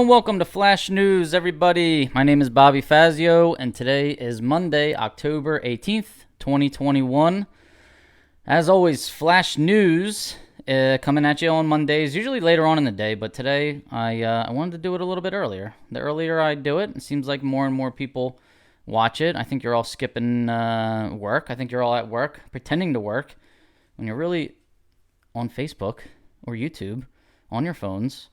Hello and welcome to Flash News, everybody. My name is Bobby Fazio, and today is Monday, October 18th, 2021. As always, Flash News coming at you on Mondays, usually later on in the day, but today I wanted to do it a little bit earlier. The earlier I do it seems like more and more people watch it. I think you're all skipping work. I think you're all at work, pretending to work, when you're really on Facebook or YouTube, on your phones,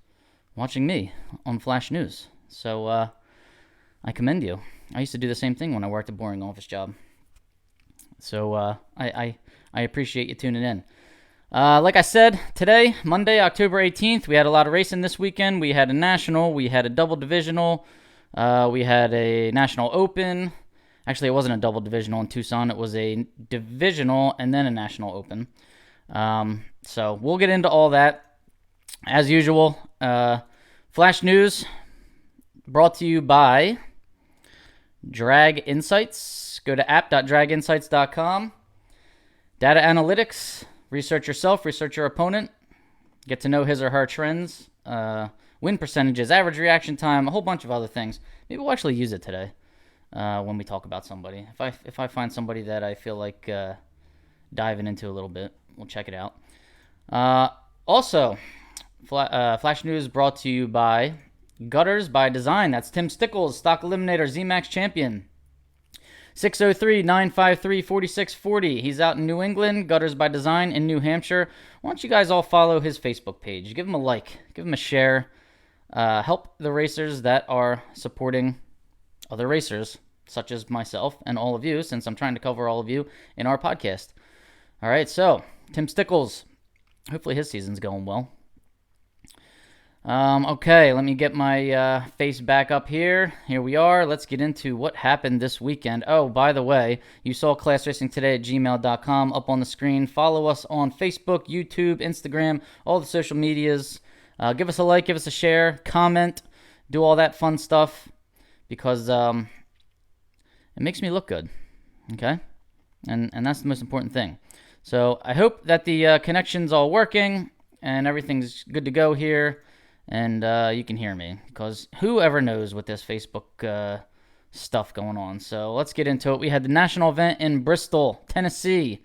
watching me on Flash News. So I commend you. I used to do the same thing when I worked a boring office job. So I appreciate you tuning in. Like I said, today, Monday, October 18th, we had a lot of racing this weekend. We had a national, we had a double divisional, we had a national open. Actually, it wasn't a double divisional in Tucson. It was a divisional and then a national open. So we'll get into all that. As usual, Flash News brought to you by Drag Insights. Go to app.draginsights.com. Data analytics. Research yourself, research your opponent. Get to know his or her trends, win percentages, average reaction time, a whole bunch of other things. Maybe we'll actually use it today when we talk about somebody. If I find somebody that I feel like diving into a little bit, we'll check it out. Also, Flash News brought to you by Gutters by Design. That's Tim Stickles, Stock Eliminator, ZMAX champion. 603-953-4640. He's out in New England. Gutters by Design in New Hampshire. Why don't you guys all follow his Facebook page? Give him a like. Give him a share. Help the racers that are supporting other racers, such as myself and all of you, since I'm trying to cover all of you in our podcast. All right, so Tim Stickles. Hopefully his season's going well. Okay, let me get my face back up here. Here we are. Let's get into what happened this weekend. Oh, by the way, you saw Class Racing Today at gmail.com up on the screen. Follow us on Facebook, YouTube, Instagram, all the social medias. Give us a like, give us a share, comment, do all that fun stuff because it makes me look good, okay? And that's the most important thing. So I hope that the connection's all working and everything's good to go here. And you can hear me, because whoever knows with this Facebook stuff going on. So let's get into it. We had the national event in Bristol, Tennessee.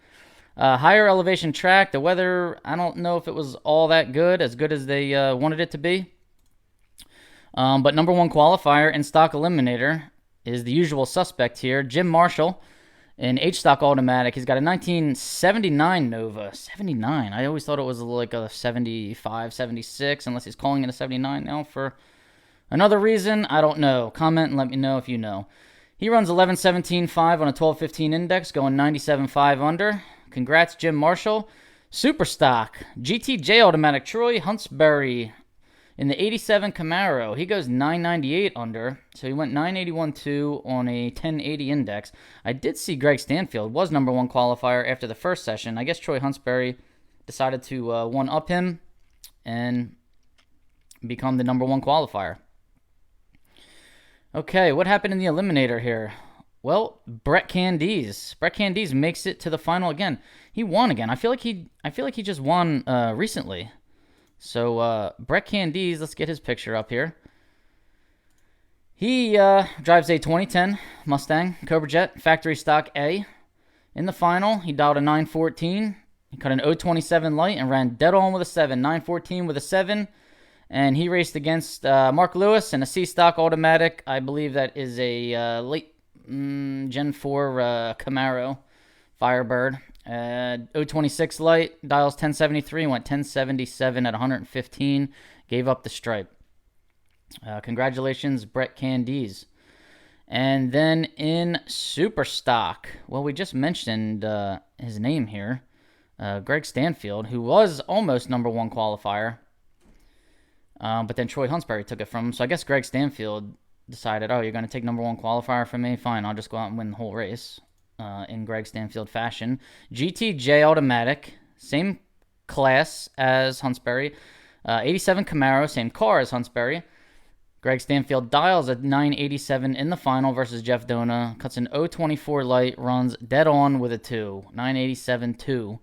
Higher elevation track. The weather, I don't know if it was all that good as they wanted it to be. But number one qualifier in Stock Eliminator is the usual suspect here, Jim Marshall. In H-Stock Automatic, he's got a 1979 Nova. 79. I always thought it was like a 75, 76, unless he's calling it a 79 now for another reason. I don't know. Comment and let me know if you know. He runs 11.17.5 on a 12.15 index, going 97.5 under. Congrats, Jim Marshall. Super Stock, GTJ Automatic, Troy Huntsbury. In the 87 Camaro, he goes 998 under, so he went 981.2 on a 1080 index. I did see Greg Stanfield was number one qualifier after the first session. I guess Troy Huntsbury decided to one-up him and become the number one qualifier. Okay, what happened in the Eliminator here? Well, Brett Candies. Brett Candies makes it to the final again. He won again. I feel like he just won recently. So, Brett Candies, let's get his picture up here. He drives a 2010 Mustang Cobra Jet Factory Stock A. In the final, he dialed a 914. He cut an 027 light and ran dead on with a 7. 914 with a 7. And he raced against Mark Lewis in a C Stock Automatic. I believe that is a late Gen 4 Camaro Firebird. 026 light, dials 1073, went 1077 at 115, gave up the stripe. Congratulations, Brett Candies. And then in Super Stock, well, we just mentioned his name here, Greg Stanfield, who was almost number one qualifier, but then Troy Huntsbury took it from him. So I guess Greg Stanfield decided, oh, you're going to take number one qualifier from me? Fine, I'll just go out and win the whole race. In Greg Stanfield fashion. GTJ Automatic, same class as Huntsbury. 87 Camaro, same car as Huntsbury. Greg Stanfield dials at 987 in the final versus Jeff Dona. Cuts an 024 light, runs dead on with a 2. 987-2.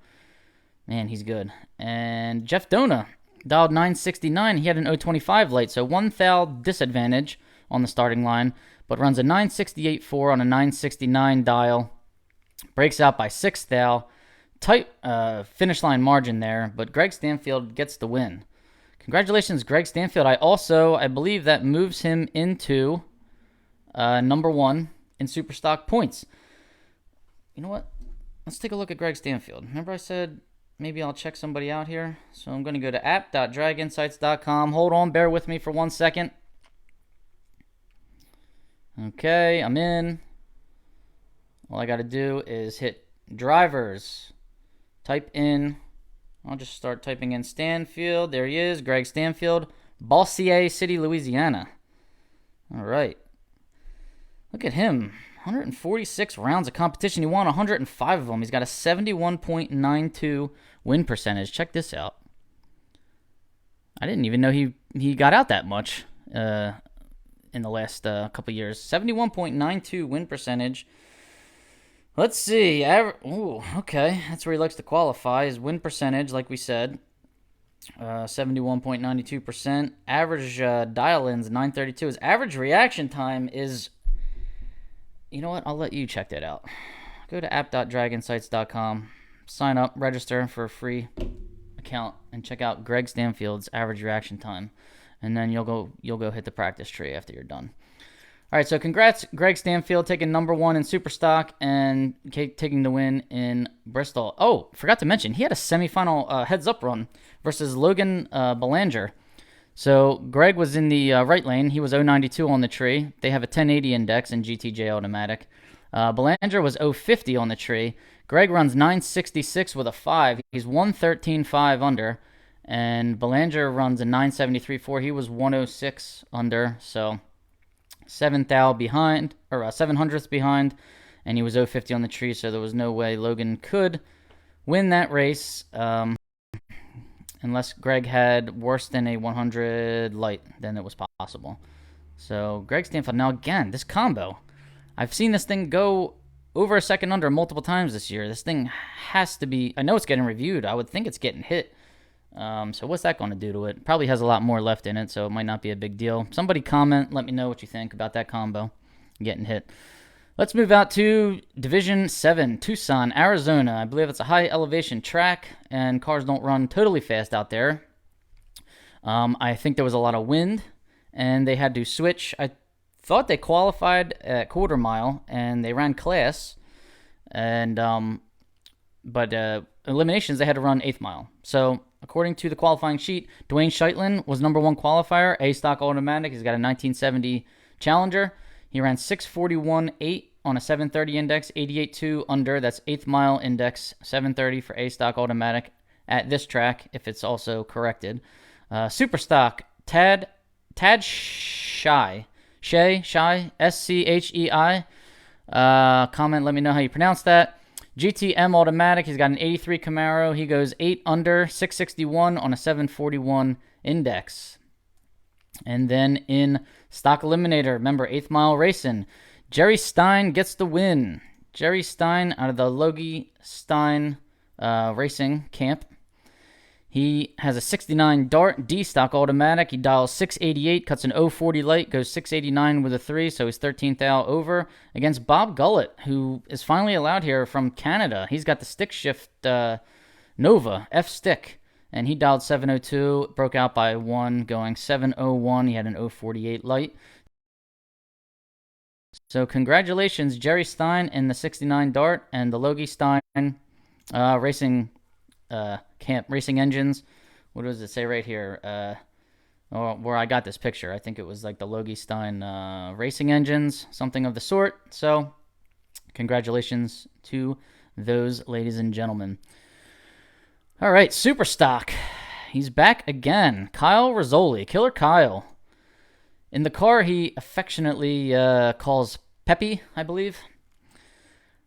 Man, he's good. And Jeff Dona dialed 969. He had an 025 light, so 1 thou disadvantage on the starting line, but runs a 968.4 on a 969 dial. Breaks out by 6 thou. Tight finish line margin there, but Greg Stanfield gets the win. Congratulations, Greg Stanfield. I believe that moves him into number 1 in Superstock points. You know what? Let's take a look at Greg Stanfield. Remember I said maybe I'll check somebody out here? So I'm going to go to app.draginsights.com. Hold on, bear with me for 1 second. Okay, I'm in. All I got to do is hit drivers. Type in, I'll just start typing in Stanfield. There he is, Greg Stanfield, Bossier City, Louisiana. All right. Look at him. 146 rounds of competition. He won 105 of them. He's got a 71.92 win percentage. Check this out. I didn't even know he got out that much in the last couple years. 71.92 win percentage. Let's see. Ooh, okay. That's where he likes to qualify. His win percentage, like we said, 71.92%. Average dial-ins, 932. His average reaction time is... You know what? I'll let you check that out. Go to app.draginsights.com, sign up, register for a free account, and check out Greg Stanfield's average reaction time. And then you'll go hit the practice tree after you're done. All right, so congrats, Greg Stanfield, taking number 1 in Superstock and taking the win in Bristol. Oh, forgot to mention, he had a semifinal heads-up run versus Logan Belanger. So Greg was in the right lane. He was 092 on the tree. They have a 1080 index in GTJ automatic. Belanger was 050 on the tree. Greg runs 966 with a 5. He's 113.5 under. And Belanger runs a 973.4. He was 106 under. So 7 thou behind, or 700ths behind. And he was 050 on the tree, so there was no way Logan could win that race. Unless Greg had worse than a 100 light, then it was possible. So Greg Stanfield. Now again, this combo. I've seen this thing go over a second under multiple times this year. This thing has to be... I know it's getting reviewed. I would think it's getting hit. So what's that going to do to it? Probably has a lot more left in it, so it might not be a big deal. Somebody comment. Let me know what you think about that combo. Getting hit. Let's move out to Division 7, Tucson, Arizona. I believe it's a high elevation track, and cars don't run totally fast out there. I think there was a lot of wind, and they had to switch. I thought they qualified at quarter mile, and they ran class, and but eliminations, they had to run 8th mile. So according to the qualifying sheet, Dwayne Scheitlin was number 1 qualifier, A stock automatic. He's got a 1970 Challenger. He ran 641.8 on a 730 index, 88.2 under. That's 8th mile index, 730 for A stock automatic at this track, if it's also corrected. Super stock, Tad Schei, S-C-H-E-I. Comment, let me know how you pronounce that. GTM automatic, he's got an 83 Camaro. He goes 8 under, 661 on a 741 index. And then in stock eliminator, remember 8th mile racing, Jerry Stein gets the win. Jerry Stein out of the Logie Stein Racing Camp. He has a 69 Dart D stock automatic. He dials 688, cuts an 040 light, goes 689 with a 3, so he's 13th thou over against Bob Gullett, who is finally allowed here from Canada. He's got the stick shift Nova F stick, and he dialed 702, broke out by 1, going 701. He had an 048 light. So congratulations, Jerry Stein in the 69 Dart and the Logie Stein Racing Camp Racing Engines. What does it say right here? Where I got this picture, I think it was like the Logie Stein Racing Engines, something of the sort. So congratulations to those ladies and gentlemen. All right, Super Stock. He's back again. Kyle Rizzoli, Killer Kyle. In the car, he affectionately calls Peppy, I believe.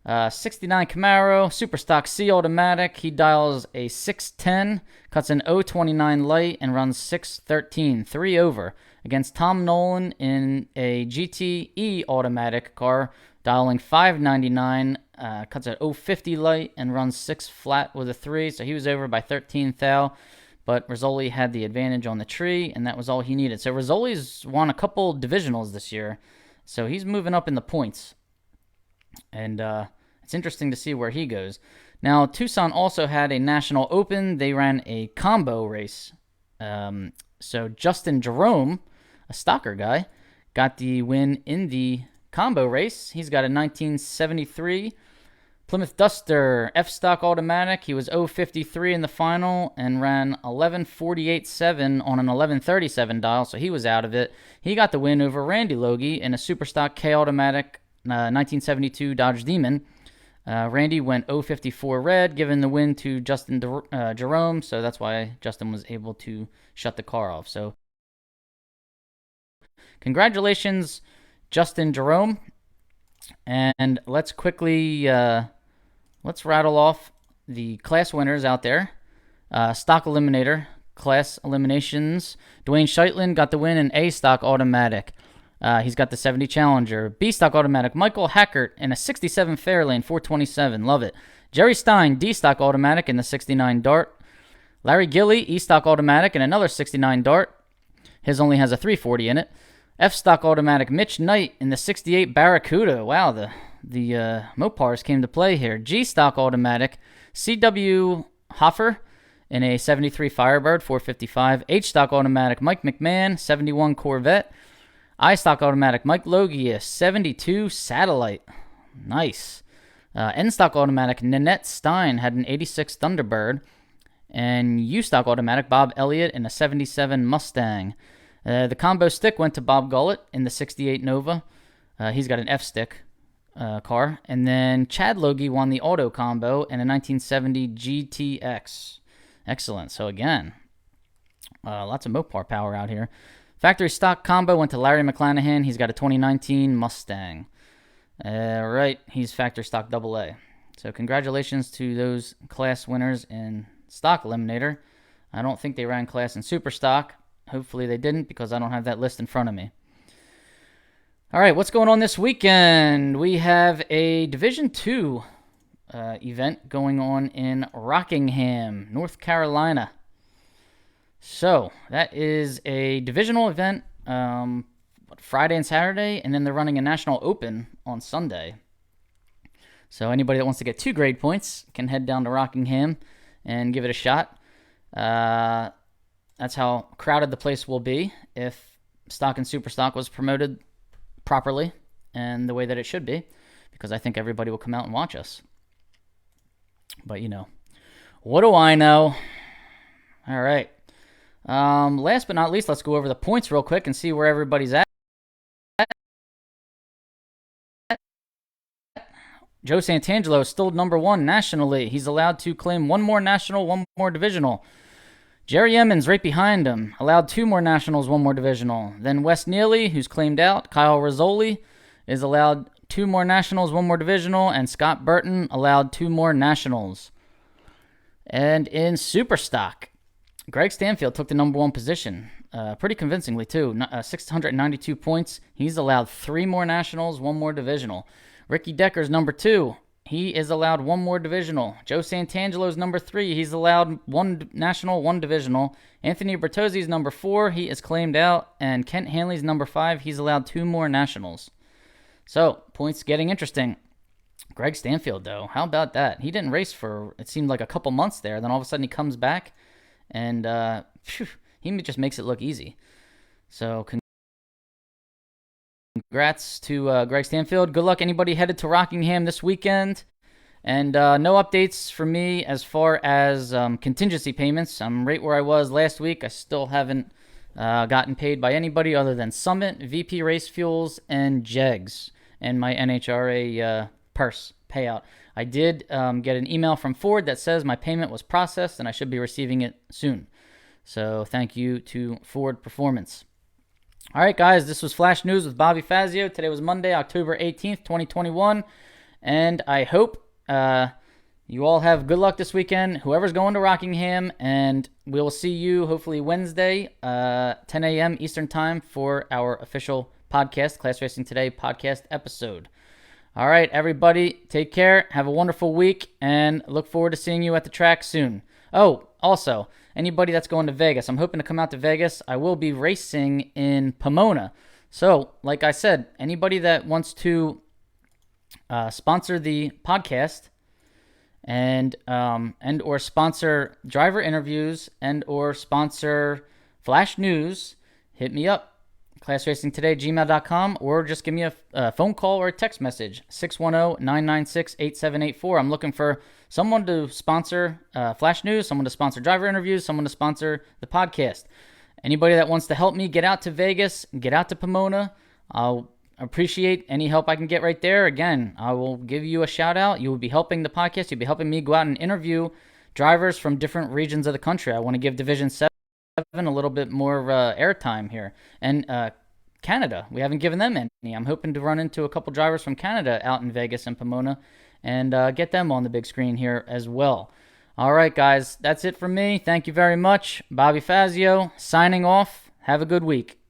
69 Camaro, Super Stock C automatic. He dials a 610, cuts an 029 light, and runs 613, 3 over. Against Tom Nolan in a GTE automatic car, dialing 599, cuts an 050 light, and runs 6 flat with a 3. So he was over by 13 thou. but Rizzoli had the advantage on the tree, and that was all he needed. So Rizzoli's won a couple divisionals this year, so he's moving up in the points. And it's interesting to see where he goes. Now, Tucson also had a national open. They ran a combo race. So Justin Jerome, a stocker guy, got the win in the combo race. He's got a 1973 Plymouth Duster F-Stock automatic. He was 053 in the final and ran 1148.7 on an 1137 dial, so he was out of it. He got the win over Randy Logie in a Superstock K automatic 1972 Dodge Demon. Randy went 054 red, giving the win to Justin Jerome, so that's why Justin was able to shut the car off. So congratulations, Justin Jerome. And let's quickly let's rattle off the class winners out there. Stock Eliminator, class eliminations. Dwayne Scheitland got the win in A Stock Automatic. He's got the 70 Challenger. B Stock Automatic, Michael Hackert in a 67 Fairlane 427. Love it. Jerry Stein, D Stock Automatic in the 69 Dart. Larry Gilly, E Stock Automatic in another 69 Dart. His only has a 340 in it. F-Stock Automatic, Mitch Knight in the 68 Barracuda. Wow, the Mopars came to play here. G-Stock Automatic, C.W. Hoffer in a 73 Firebird, 455. H-Stock Automatic, Mike McMahon, 71 Corvette. I-Stock Automatic, Mike Logia, 72 Satellite. Nice. N-Stock Automatic, Nanette Stein had an 86 Thunderbird. And U-Stock Automatic, Bob Elliott in a 77 Mustang. The combo stick went to Bob Gullett in the 68 Nova. He's got an F-stick car. And then Chad Logie won the auto combo in a 1970 GTX. Excellent. So again, lots of Mopar power out here. Factory stock combo went to Larry McClanahan. He's got a 2019 Mustang. Right, he's factory stock AA. So congratulations to those class winners in Stock Eliminator. I don't think they ran class in Super Stock. Hopefully they didn't, because I don't have that list in front of me. All right, what's going on this weekend? We have a Division II event going on in Rockingham, North Carolina. So that is a divisional event Friday and Saturday, and then they're running a National Open on Sunday. So anybody that wants to get 2 grade points can head down to Rockingham and give it a shot. That's how crowded the place will be if Stock and Super Stock was promoted properly and the way that it should be, because I think everybody will come out and watch us. But, what do I know? All right. Last but not least, let's go over the points real quick and see where everybody's at. Joe Santangelo is still number 1 nationally. He's allowed to claim 1 more national, 1 more divisional. Jerry Emmons right behind him, allowed 2 more nationals, 1 more divisional. Then Wes Neely, who's claimed out. Kyle Rizzoli is allowed 2 more nationals, 1 more divisional. And Scott Burton allowed 2 more nationals. And in Super Stock, Greg Stanfield took the number 1 position, pretty convincingly too, 692 points. He's allowed 3 more nationals, 1 more divisional. Ricky Decker's number 2. He is allowed 1 more divisional. Joe Santangelo's number 3. He's allowed 1 national, 1 divisional. Anthony Bertozzi's number 4. He is claimed out. And Kent Hanley's number 5. He's allowed 2 more nationals. So, points getting interesting. Greg Stanfield, though, how about that? He didn't race for, it seemed like a couple months there. Then all of a sudden he comes back, and he just makes it look easy. So, congrats to Greg Stanfield. Good luck anybody headed to Rockingham this weekend. And no updates from me as far as contingency payments. I'm right where I was last week. I still haven't gotten paid by anybody other than Summit, VP Race Fuels, and JEGS, and my NHRA purse payout. I did get an email from Ford that says my payment was processed and I should be receiving it soon. So thank you to Ford Performance. All right, guys, this was Flash News with Bobby Fazio. Today was Monday, October 18th, 2021, and I hope you all have good luck this weekend, whoever's going to Rockingham, and we'll see you hopefully Wednesday, 10 a.m. Eastern Time for our official podcast, Class Racing Today podcast episode. All right, everybody, take care, have a wonderful week, and look forward to seeing you at the track soon. Oh, also, anybody that's going to Vegas, I'm hoping to come out to Vegas. I will be racing in Pomona. So, like I said, anybody that wants to sponsor the podcast and or sponsor driver interviews and or sponsor flash news, hit me up. ClassRacingToday@gmail.com, or just give me a phone call or a text message, 610-996-8784. I'm looking for someone to sponsor flash news, someone to sponsor driver interviews, someone to sponsor the podcast. Anybody that wants to help me get out to Vegas, get out to Pomona, I'll appreciate any help I can get right there. Again, I will give you a shout out. You will be helping the podcast. You'll be helping me go out and interview drivers from different regions of the country. I want to give Division 7 a little bit more airtime here. And Canada, we haven't given them any. I'm hoping to run into a couple drivers from Canada out in Vegas and Pomona and get them on the big screen here as well. All right, guys, that's it from me. Thank you very much. Bobby Fazio signing off. Have a good week.